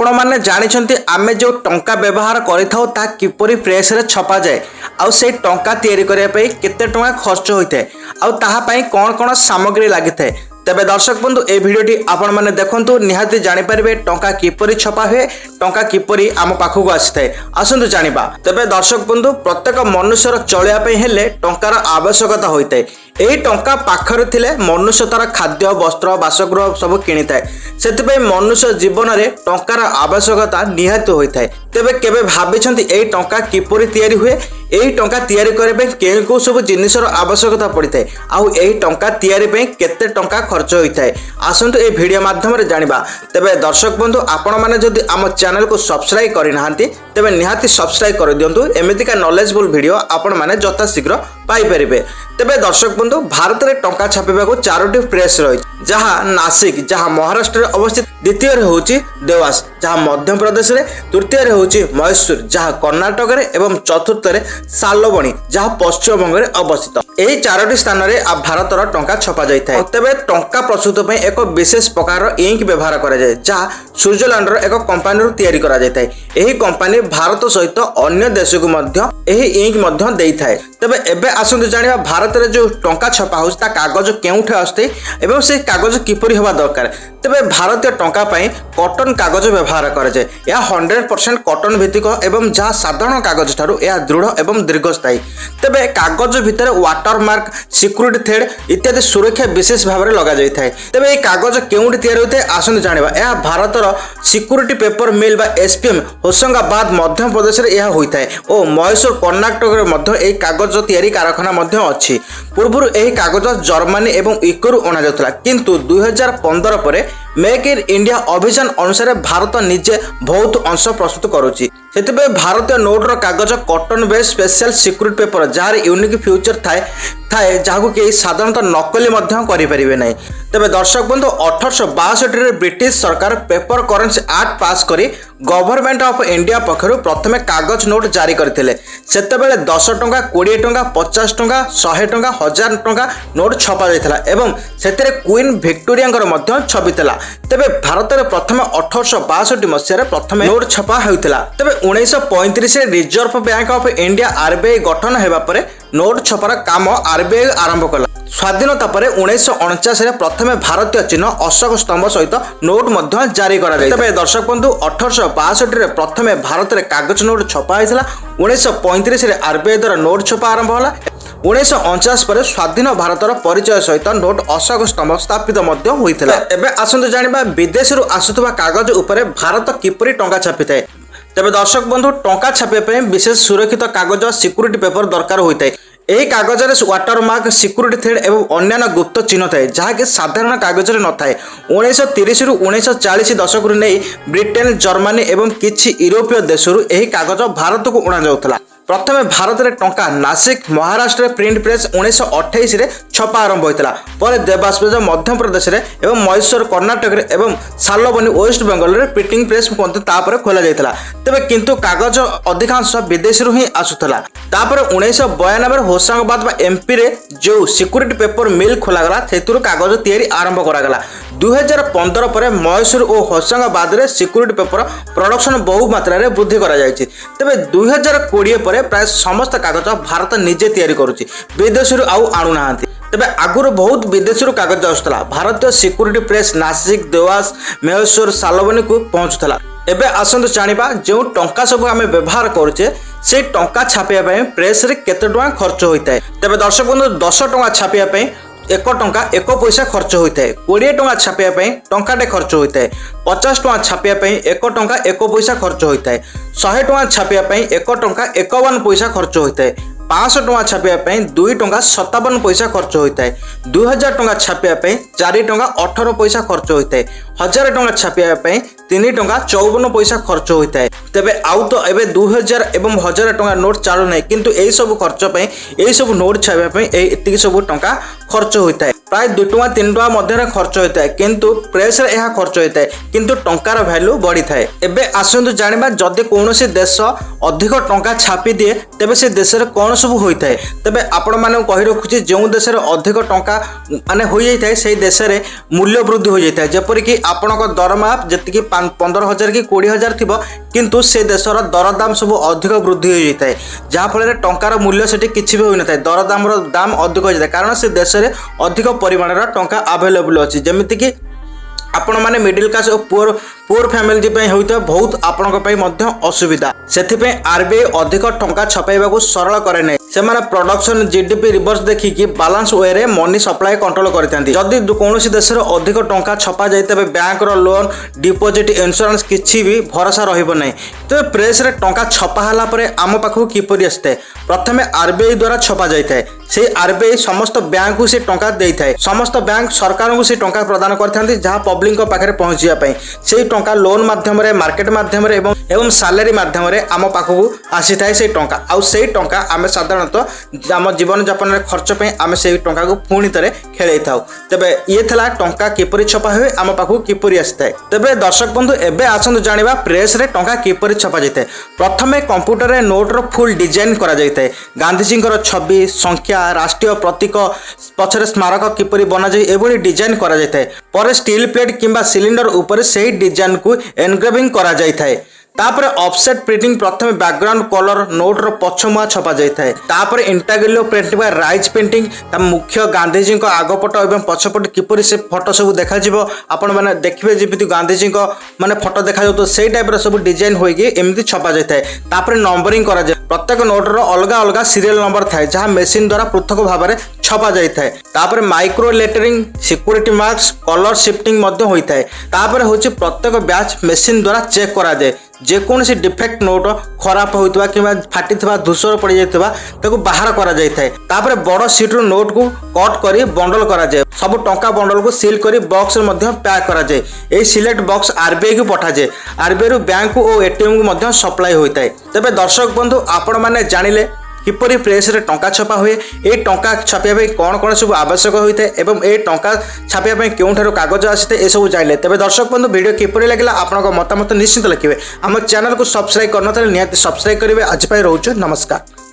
आपण माने जानिछंती आमे जो टंका व्यवहार करिथाउ ता किपरि प्रेस रे छपा जाय आउ से टंका तयारी करिया पई केते टंका खर्च होइते आउ ताहा पई कोन कोन सामग्री लागिथे। तेबे दर्शक बंधु ए भिडियोटी आपण माने देखंतु निहाती जानि परिबे टंका किपरि छपा हुए टंका किपरि आम पाखकु आसिथाय आसंतु जानिबा। तेबे दर्शक बंधु प्रत्येक मनुष्यर चलिया पई हेले टंकार आवश्यकता होइते। एही टंका पाखरे थिले मनुष्य तार खाद्य वस्त्र बासगृह सब किनिथाय सेतिपई मनुष्य जीवन रे टंकार आवश्यकता निहाती होइथाय। तेबे केबे भाबिछंती एही टंका किपरि तयारी हुए एही टंका तयारी करबे केउ को सब जिनिसर आवश्यकता पड़िथाय आउ एही टंका तयारी पे केते टंका खर्च होइथाय आसंतु ए वीडियो माध्यम रे जानिबा। तेबे दर्शक बंधु आपण माने जदि आम चैनल को सब्सक्राइब करि नाहंती तेबे निहाती सब्सक्राइब कर दियंतु एमितिका नॉलेजफुल वीडियो आपण माने जता शीघ्र पाई परिबे। तेबे दर्शक बंधु भारत रे टंका छापिबाको चारोटी प्रेस रही जहाँ नासिक जहाँ महाराष्ट्र रे अवस्थित द्वितीय रे होची देवास जहाँ मध्य प्रदेश रे तृतीय रे होची मैसूर जहाँ कर्नाटक रे एवं चतुर्थ रे सालबणी जहाँ पश्चिम बंग रे अवस्थित। एही चारोटी स्थान रे भारत रो टंका छपा जाय थाए। तेबे टंका प्रस्तुत पई एक विशेष प्रकार इंक व्यवहार करा जाय जहाँ स्विट्जरलैंड रो एक कंपनी रो तयारी करा जाय थाए। एही कंपनी भारत सहित अन्य देश को मध्य एही इंक मध्य देई थाए। तेबे एबे आसंतु जानिबा भारत रे जो टंका छपा होस ता कागज केउठे आस्ते एवं से कागज किपरि होबा दरकार। तेबे भारतीय टंका पई कॉटन कागज व्यवहार करा जाय। या 100% कॉटन भित्तिक एवं जहाँ साधारण कागज ठारू या दृढ़ एवं दीर्घस्थायी। तेबे कागज भितर वाटरमार्क सिक्यूरिटी थ्रेड इत्यादि सुरक्षा विशेष भाव में लगा जाय थाए। तेबे ए कागज केउठी तयार होते आसंतु जानिबा। या भारतर सिक्यूरिटी पेपर मिल बा एसपीएम होशंगाबाद मध्य प्रदेश रे यह होइथाय ओ मैसूर कर्नाटक रे मध्य ए कागज तयारी कारखाना मध्य अछि। पूर्वरु एही कागज जर्मनी एवं इकोरु अना जाउतला किंतु 2015 परे मेक इन इंडिया अभियान अनुसार भारत निजे बहुत अंश प्रस्तुत करुछि। सेतिबे भारतीय नोट रो कागज cotton base special security paper jar unique future थाए जहां के साधारणतः नकली मध्य करि परिबे नै। तेबे दर्शक बंधु 1862 रे ब्रिटिश सरकार पेपर करेंसी एक्ट पास करी गवर्नमेंट ऑफ इंडिया पखरु प्रथमे कागज नोट जारी करथिले। सेतेबेले 10 टंका 20 टंका 50 टंका 100 टंका 1000 टंका नोट छपा जायथला एवं सेतेरे क्वीन विक्टोरिया मध्य छबितला। तेबे भारत रे प्रथमे 1862 मसिया रे प्रथमे नोट छपा होइतला। तेबे 1935 रे reserve bank of India RBI गठन हेबा परे नोट छपार काम आरबीआई आरंभ कला। स्वाधीनता परे 1949 रे प्रथमे भारतीय चिन्ह अशोक स्तंभ सहित नोट मध्य जारी करा जाय। तबे दर्शक बंधु 1862 रे प्रथमे भारत रे कागज नोट छपा हैतला। 1935 रे आरबीआई द्वारा नोट छपा आरंभ होला। 1949 पर स्वाधीन भारतर परिचय सहित नोट अशोक स्तंभ स्थापित मध्य होइतला। एबे आसंतु जानिबा विदेश रु आसुतबा कागज उपरे भारत किपरि टंका छापिथाय। तेबे दर्शक बंधु टंका छापिया पे विशेष सुरक्षित कागज सिक्यूरिटी पेपर दरकार होइतै। एही कागज रे वाटरमार्क सिक्यूरिटी थ्रेड एवं अन्य गुप्त चिन्ह थाए जहाँ कि साधारण कागज रे न थाए। 1930 रु 1940 दशक रु नै ब्रिटेन जर्मनी एवं किछि यूरोपीय देश रु एही कागज भारत को उणा जाउतला। प्रथमे भारत रे टंका नासिक महाराष्ट्र प्रिंट प्रेस 1928 रे छपा आरंभ होइतला। पर देवास मध्य प्रदेश रे एवं मैसूर कर्नाटक रे एवं सालबनी वेस्ट बंगाल रे प्रिंटिंग प्रेस तापर खोला जायतला। तेबे किंतु कागज अधिकांश विदेश रु ही आसुतला। तापर 1992 रे होशंगाबाद बा एमपी रे जो सिक्यूरिटी पेपर मिल खोला गला सेतुर कागज तयारी आरंभ करा गला। 2015 पर मैसूर और होशंगाबाद रे सिक्यूरिटी पेपर प्रोडक्शन बहु मात्रा रे वृद्धि करा जायछि। तेबे 2020 पर प्राय समस्त कागज भारत निजे तयारी करुछि विदेश रु आउ आणु नाहंती। तेबे आगुर बहुत विदेश रु कागज आसुतला। भारतीय सिक्यूरिटी प्रेस नासिक देवास मैसूर सालबनी को पहुंचुतला। एबे आसंतु जानिबा जो टंका सब आमे व्यवहार करूचे से टंका छापिया पय प्रेस रे केते टंका खर्च होइताय। तेबे दर्शक बंधु 10 टंका छापिया पय 1 टंका 1 पैसा खर्च होता है। 20 टंका छापिया टंकाटे खर्च होता है। 50 टंका छापिया 1 टंका 1 पैसा खर्च होता है। 100 टंका छापिया 1 टंका 51 पैसा खर्च होता है। 500 टंका छापिया 2 टंका 57 पैसा खर्च होता है। 2000 टंका छापिया 4 टंका 18 पैसा खर्च होता है। 1000 टंका छापिया 3 टंका 54 पैसा खर्च होता है। तेबे आउ तो एबे 2000 एवं 1000 टंका नोट चालू नहीं किंतु एई सब खर्च पे एई सब नोट छापिया एतिकी सब टंका खर्च होता है। प्राय 2 टंका 3 टंका मध्य खर्च होता है किंतु प्रेस रे यह खर्च होता है किंतु टंकार वैल्यू बढ़ी थाए। एबे आसंतु जानिबा जदि कोनोसी देश अधिक टंका छापी दिए तेबे से देश रे कोन सब होइथाय। तेबे आपण माने कहि रखुची जो देश रे अधिक टंका माने होई जाय थाए सेही देश रे मूल्य वृद्धि हो जाय थाए। जेपरि कि आपणक दरमा जतिकी 15,000 कि 20,000 थी किंतु से देशर दरदाम सब अधिक वृद्धि हो जाए जहाँफल टंकार मूल्य से किसी भी होता है दरदाम दाम अधिक हो जाए कारण से देश में अधिक परिमाण टंका आवेलेबल अच्छी जमीती कि आपण मैंने मिडिल क्लास और पुअर फैमिली होता बहुत आपण असुविधा से आरबीआई अधिक टंका छपाइबा सरल करे नहीं से प्रोडक्शन जीडीपी रिवर्स देखिकी बालांस वे रे मनी सप्लाई कंट्रोल करते जदि कौन देश अधिक टंका छपा जाए तेज बैंक लोन डिपोजिट इंश्योरेंस किसी भी भरोसा रही तो प्रेस रे टंका छपाला आम पाखक किपरि आसता है प्रथम आरबीआई द्वारा छपा जाए से आरबीआई समस्त बैंक को से टंका देता है समस्त बैंक सरकार को से टंका प्रदान करते जहाँ पब्लिक पाखे पहुँचापी से टंका लोन मध्यम मार्केट मध्यम एवं सैलरी मध्यम आम पाखक आसी था से टंका आउ से टंका आम साधारणतः आम जीवन जापन खर्च पे आम से टंका को पुणी थे खेल था तेरे ये था टंका किपरि छपा हुए आम पाखक किपरि आसी था तेरे दर्शक बंधु एवं आसतु जाना प्रेस रे टंका किपरि छपा जाए प्रथम कंप्यूटर रे नोट्र फुल डिजाइन करा जाए गांधीजी छवि संख्या राष्ट्रीय प्रतीक पछरे स्मारक किपरि बना जाए एभली डिजाइन करा जाए पर स्टील प्लेट किंबा सिलिंडर ऊपर से डिजाइन को एनग्रेविंग करा जाए तापर ऑफसेट प्रिंटिंग प्रथम बैकग्राउंड कलर नोट्र पछमुआ छपा जाए तापर इंटाग्रिलो प्रिंटिंग राइज पेंटिंग मुख्य गांधीजी आगपट और पछपट किपरि से फोटो सब देखा आपण मैंने देखिए जमी गांधीजी माने फोटो देखा तो से टाइप सब डिजाइन होमती छपा जाए तापर नंबरिंग करा जाए प्रत्येक नोट्र अलग अलग सीरियल नंबर थाए जहाँ मेसीन द्वारा पृथक भाव में छपा जाए तापर micro lettering security marks colour shifting होता है तापर हूँ प्रत्येक बैच मेसीन द्वारा चेक करा जाए जेकोसी डिफेक्ट नोट खराब होता कि फाटी धूसर पड़ जाता बाहर करा जाए तापर बड़ सीट्रु नोट को कट कर बंडल करा जाए सब टंका बंडल को सील कर बॉक्स पैक करा जाए यही सिलेक्ट बॉक्स आरबीआई को पठा जाए आरबीआई रु बैंक और एटीएम को सप्लाई होता है तेज दर्शक बंधु आपण मैंने जानिले किपरि प्रेस रे टंका छपा हुए ये टंका छापिया कौन कौन सब आवश्यक होता है एवं ये टंका छापिया क्यों कागज आसी ये सब जानले तेज दर्शक बंधु वीडियो किपरि लगे आपन मतामत निश्चित लिखे आम चैनल को सब्सक्राइब करना निहाती सब्सक्राइब करेंगे आज रोच नमस्कार।